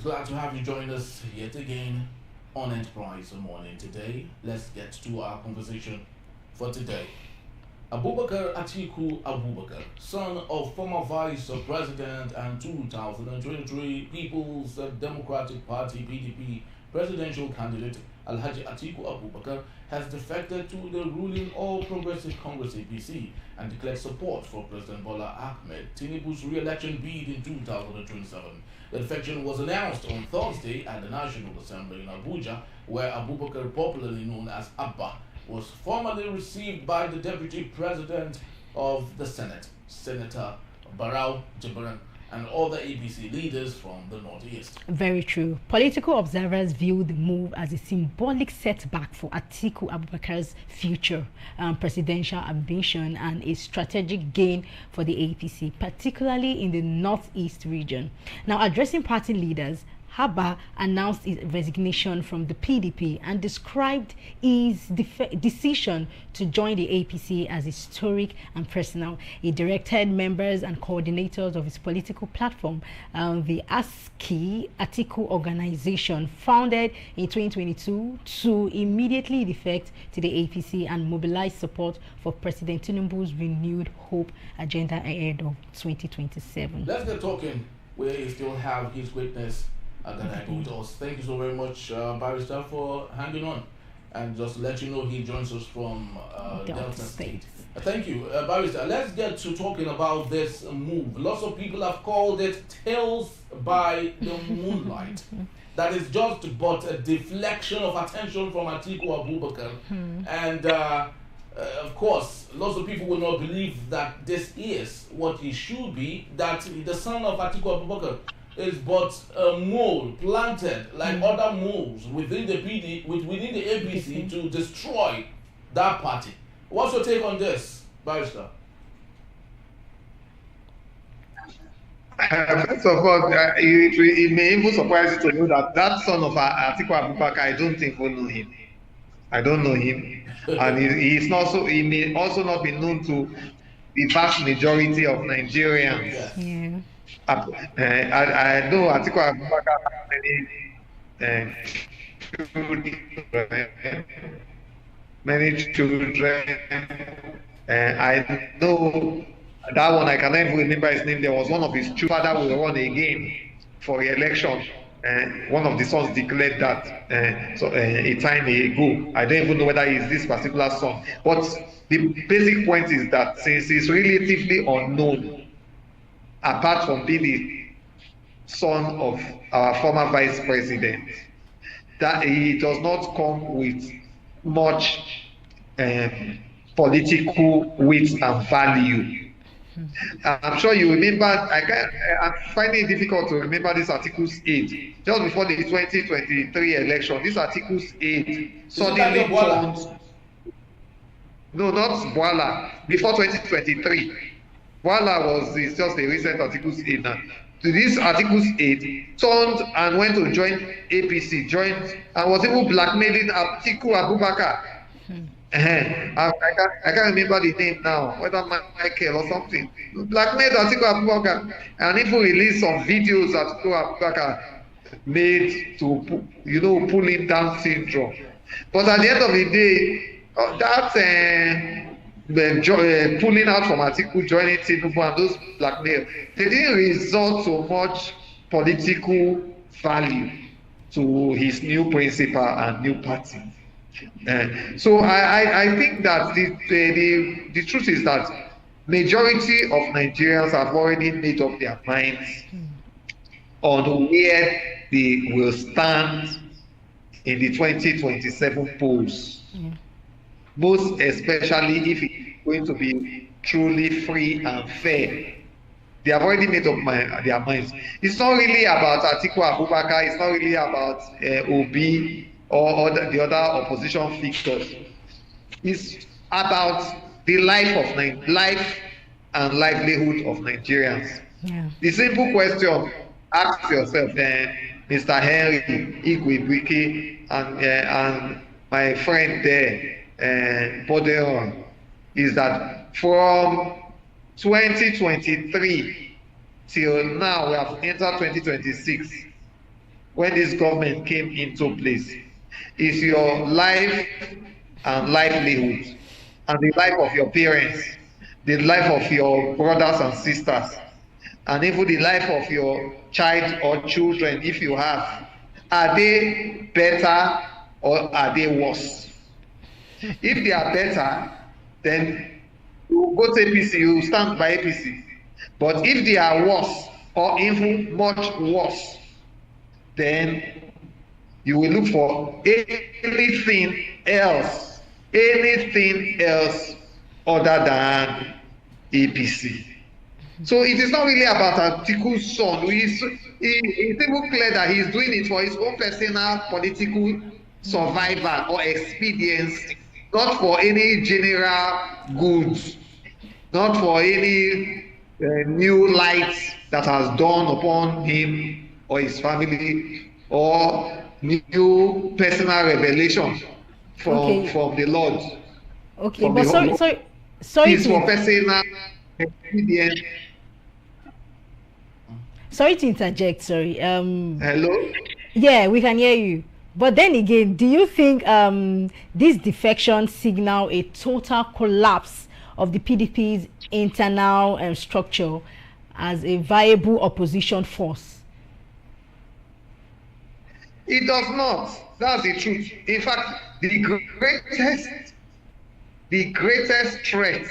glad to have you join us yet again on Enterprise Morning today. Let's get to our conversation for today. Abubakar Atiku Abubakar, son of former Vice President and 2023 People's Democratic Party (PDP) presidential candidate Haske Atiku Abubakar, has defected to the ruling All Progressive Congress (APC) and declared support for President Bola Tinubu's re-election bid in 2027. The defection was announced on Thursday at the National Assembly in Abuja, where Abubakar, popularly known as Abba, was formally received by the Deputy President of the Senate, Senator Barau Jibran, and other APC leaders from the Northeast. Very true. Political observers view the move as a symbolic setback for Atiku Abubakar's future presidential ambition and a strategic gain for the APC, particularly in the Northeast region. Now, addressing party leaders, Abba announced his resignation from the PDP and described his decision to join the APC as historic and personal. He directed members and coordinators of his political platform, the Haske Atiku Organisation, founded in 2022, to immediately defect to the APC and mobilize support for President Tinubu's renewed hope agenda ahead of 2027. Let's get talking where he still have his greatness with us. Thank you so very much, Barrister, for hanging on. And just to let you know, he joins us from Delta State. Thank you, Barrister. Let's get to talking about this move. Lots of people have called it Tales by the Moonlight. That is just but a deflection of attention from Atiku Abubakar. And of course, lots of people will not believe that this is what he should be, that the son of Atiku Abubakar is but a mole planted like other moles within the within the APC to destroy that party. What's your take on this, Barrister? First of all, it may even surprise you to know that son of Atiku Abubakar, I don't think we know him. I don't know him, and he may also not be known to the vast majority of Nigerians. Yeah. I know Atiku Abubakar has many children. I know that one, I cannot even remember his name. There was one of his children that will run again for re-election. One of the sons declared that a time ago. I don't even know whether it's this particular son. But the basic point is that since he's relatively unknown, apart from being the son of our former vice president, that he does not come with much political weight and value. I'm sure you remember, I'm finding it difficult to remember this article's age. Just before the 2023 election, this article's age suddenly turned. No, not Bola. Before 2023. Bola is just a recent article's age now. This article's age turned and went to join APC, joined and was even blackmailing Atiku Abubakar. I can't remember the name now, whether Michael or something. Blackmailed Atiku Abubakar and even released some videos that Atiku Abubakar made to, pull him down syndrome. But at the end of the day, that pulling out from Atiku, joining Tinubu and those blackmail, they didn't result to much political value to his new principal and new party. So I think that the truth is that majority of Nigerians have already made up their minds on where they will stand in the 2027 polls. Most especially if it's going to be truly free and fair. They have already made up their minds. It's not really about Atiku Abubakar, it's not really about Obi or the other opposition figures. It's about the life and livelihood of Nigerians. Yeah. The simple question, ask yourself, Mr. Henry Igwebike and my friend there, Bodeon, is that from 2023 till now, we have entered 2026. when this government came into place is your life and livelihood, and the life of your parents, the life of your brothers and sisters, and even the life of your child or children, if you have. Are they better or are they worse? If they are better, then you go to APC, you stand by APC. But if they are worse or even much worse, then you will look for anything else other than APC. So it is not really about Atiku's son. It's even clear that he's doing it for his own personal political survival or expedience, not for any general goods, not for any new light that has dawned upon him or his family, or new personal revelation from the Lord. Okay, but sorry it's for personal expedience. Sorry to interject, sorry. Hello? Yeah, we can hear you. But then again, do you think this defection signal a total collapse of the PDP's internal structure as a viable opposition force? It does not. That's the truth. In fact, the greatest threat,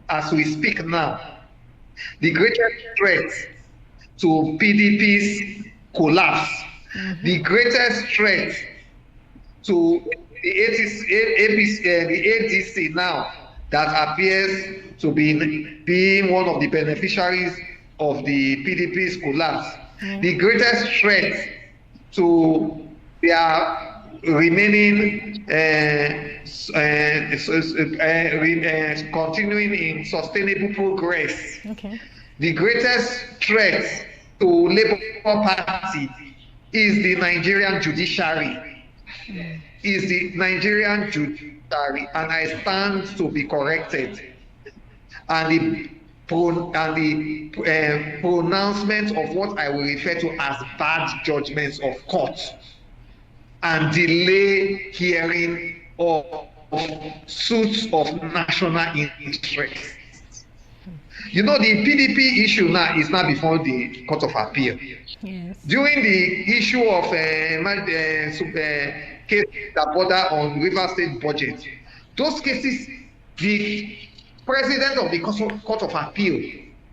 as we speak now, the greatest threat to PDP's collapse, the greatest threat to the ADC now that appears to be being one of the beneficiaries of the PDP's collapse, the greatest threat to their remaining continuing in sustainable progress. The greatest threat to Labour Party is the Nigerian judiciary. And I stand to be corrected. And the pronouncement of what I will refer to as bad judgments of court, and delay hearing of suits of national interest. You know, the PDP issue now is now before the Court of Appeal. Yes. During the issue of case that border on River State budget, those cases, the President of the Court of Appeal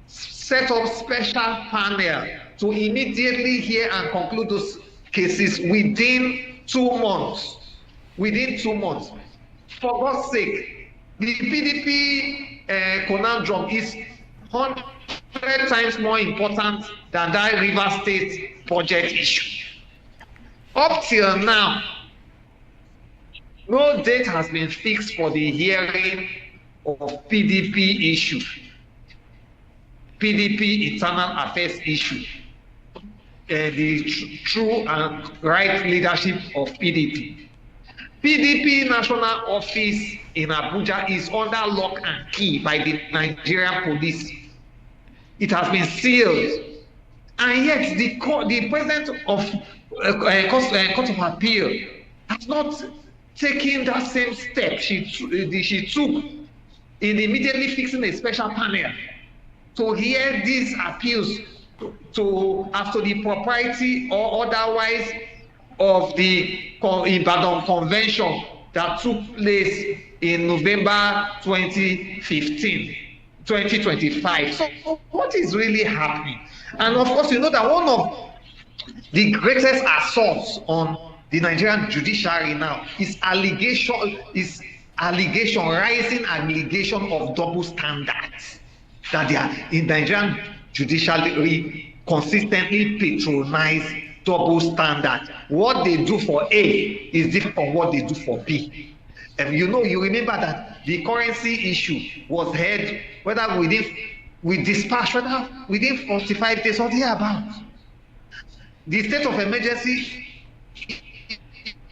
set up special panel to immediately hear and conclude those cases within 2 months. For God's sake, the PDP conundrum is 100 times more important than that River State budget issue. Up till now, no date has been fixed for the hearing of PDP issue, PDP internal affairs issue, the true and right leadership of PDP. PDP national office in Abuja is under lock and key by the Nigerian police. It has been sealed, and yet the President of Court of Appeal has not taken that same step she took in immediately fixing a special panel to hear these appeals as to the propriety or otherwise of the Ibadan Convention that took place in November 2025. So what is really happening? And of course, you know that one of the greatest assaults on the Nigerian judiciary now is rising allegation of double standards, that they are in Nigerian judiciary consistently patronize double standard. What they do for A is different from what they do for B. And you remember that the currency issue was heard whether within 45 days or thereabout. The state of emergency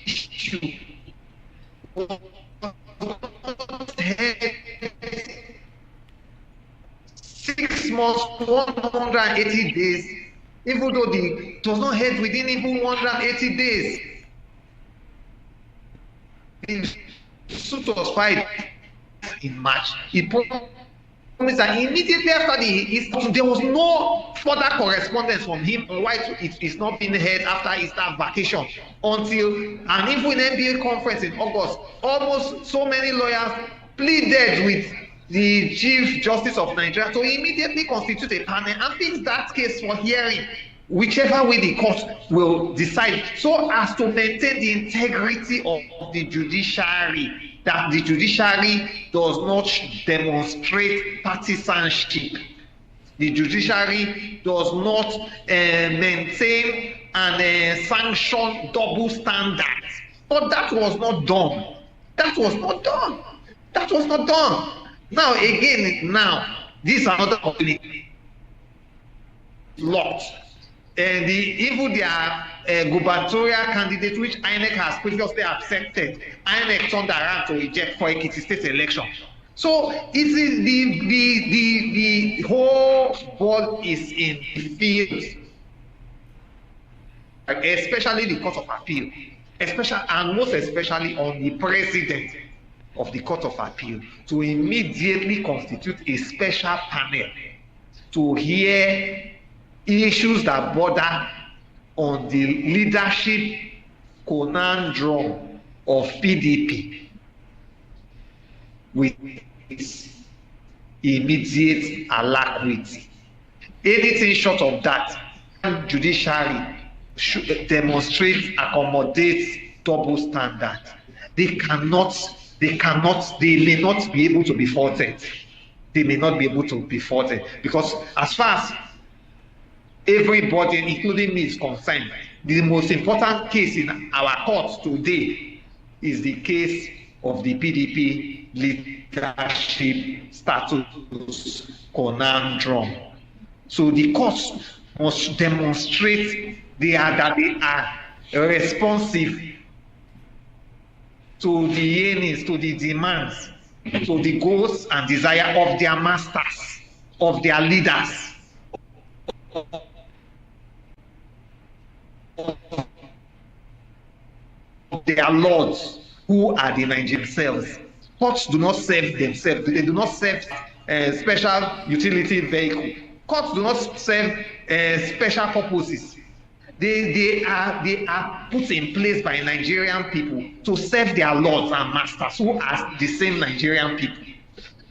issue was heard 6 months, 180 days, even though the was not heard within even 180 days. The suit was filed in March. He promised that immediately after there was no further correspondence from him on why it is not being heard after Easter vacation until an even NBA conference in August. Almost so many lawyers pleaded with the Chief Justice of Nigeria to immediately constitute a panel and fix that case for hearing, whichever way the court will decide, so as to maintain the integrity of the judiciary, that the judiciary does not demonstrate partisanship. The judiciary does not maintain and sanction double standards. But that was not done. That was not done. That was not done. Now, again, this is another opportunity. Locked. And even their gubernatorial candidate, which INEC has previously accepted, INEC turned around to reject for Ekiti State election. So it is the whole ball is in the field, especially the Court of Appeal, and most especially on the President of the Court of Appeal, to immediately constitute a special panel to hear issues that border on the leadership conundrum of PDP with immediate alacrity. Anything short of that, judiciary should demonstrate, accommodate double standard. They may not be able to be faulted. They may not be able to be faulted because as far as everybody, including me, is concerned, the most important case in our courts today is the case of the PDP leadership status conundrum. So the courts must demonstrate that they are responsive to the yearnings, to the demands, to the goals and desire of their masters, of their leaders, of their lords, who are the Nigerians themselves. Courts do not serve themselves. They do not serve special utility vehicle. Courts do not serve special purposes. They are put in place by Nigerian people to serve their lords and masters, who are the same Nigerian people.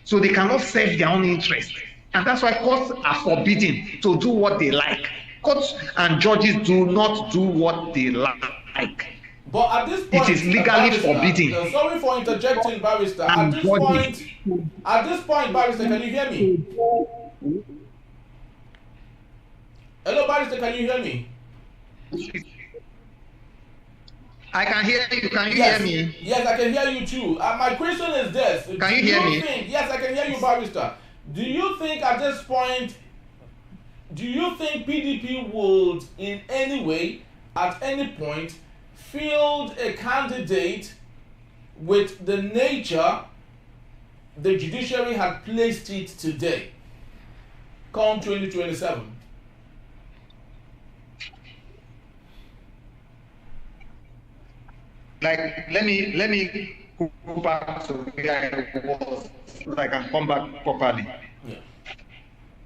So they cannot serve their own interests. And that's why courts are forbidden to do what they like. Courts and judges do not do what they like. But at this point, it is legally forbidden. Sorry for interjecting, Barrister. At this point, Barrister, can you hear me? Hello, Barrister, can you hear me? I can hear you. Can you hear me? Yes, I can hear you too. My question is this. Can you hear me? Yes, I can hear you, Barrister. Do you think at this point, PDP would in any way, at any point, field a candidate with the nature the judiciary had placed it today, come 2027? Like, let me go back to where I was so that I can come back properly. Yeah.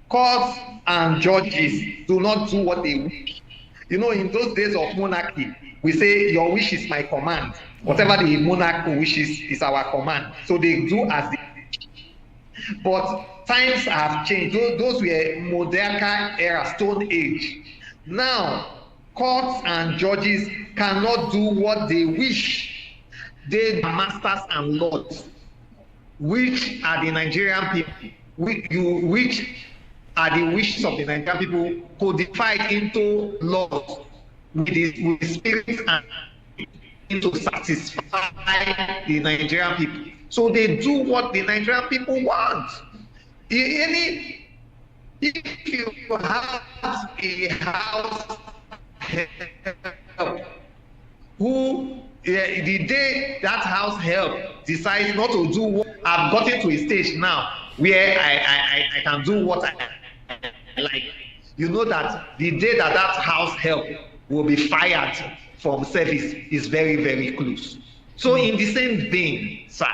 Courts and judges do not do what they wish. You know, in those days of monarchy, we say your wish is my command. Whatever the monarch wishes is our command. So they do as they wish. But times have changed. Those were modern era, Stone Age. Now, courts and judges cannot do what they wish. They are masters and lords, which are the Nigerian people, which are the wishes of the Nigerian people codified into laws with spirit and to satisfy the Nigerian people. So they do what the Nigerian people want. If you have a house help who the day that house help decides not to do what, I've gotten to a stage now where I can do what I like. you know that the day that that house help will be fired from service is very, very close. So in the same vein, sir,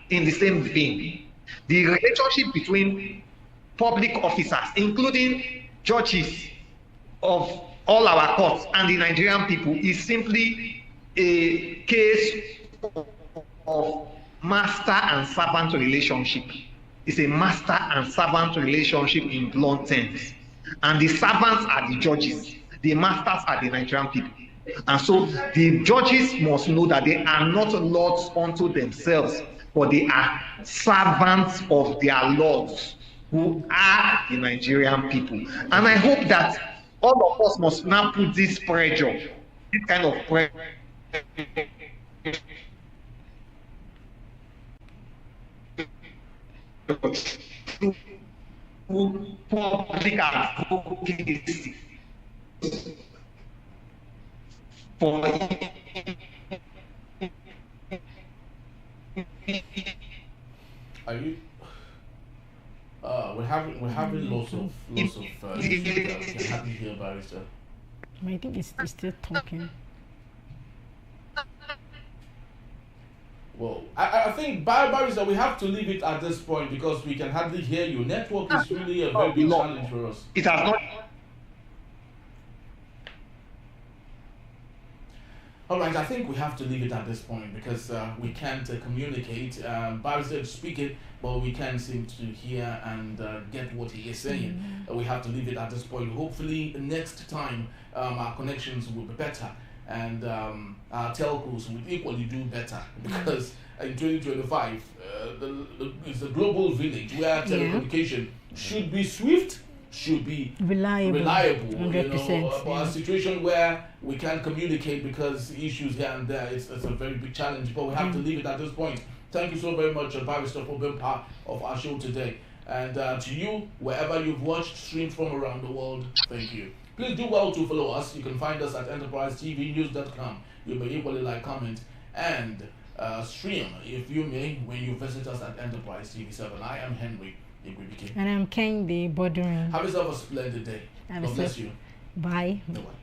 in the same vein, the relationship between public officers, including judges of all our courts and the Nigerian people, is simply a case of master and servant relationship. It's a master and servant relationship in blunt terms. And the servants are the judges, the masters are the Nigerian people. And so the judges must know that they are not lords unto themselves, but they are servants of their lords, who are the Nigerian people. And I hope that all of us must now put this pressure, this kind of pressure, to public advocacy for Are you? We're having lots of can happen here, barrister. I think it's still talking. Well, I think, barrister, we have to leave it at this point because we can hardly hear you. Network is really a very big challenge for us. It has not. All right, I think we have to leave it at this point because we can't communicate. Barrister is speaking, but we can't seem to hear and get what he is saying. We have to leave it at this point. Hopefully, next time our connections will be better and our telcos will equally do better because in 2025, it's a global village where telecommunication should be swift, should be reliable, 100%, but a situation where we can't communicate because issues here and there, it's a very big challenge, but we have to leave it at this point. Thank you so very much, Barrister, for being part of our show today. And to you, wherever you've watched, streamed from around the world, thank you. Please do well to follow us. You can find us at enterprisetvnews.com. You may equally like, comment, and stream, if you may, when you visit us at Enterprise TV7. I am Henry. And I'm Ken, the boardroom. Have yourself a splendid day. God bless you. Bye. Bye-bye.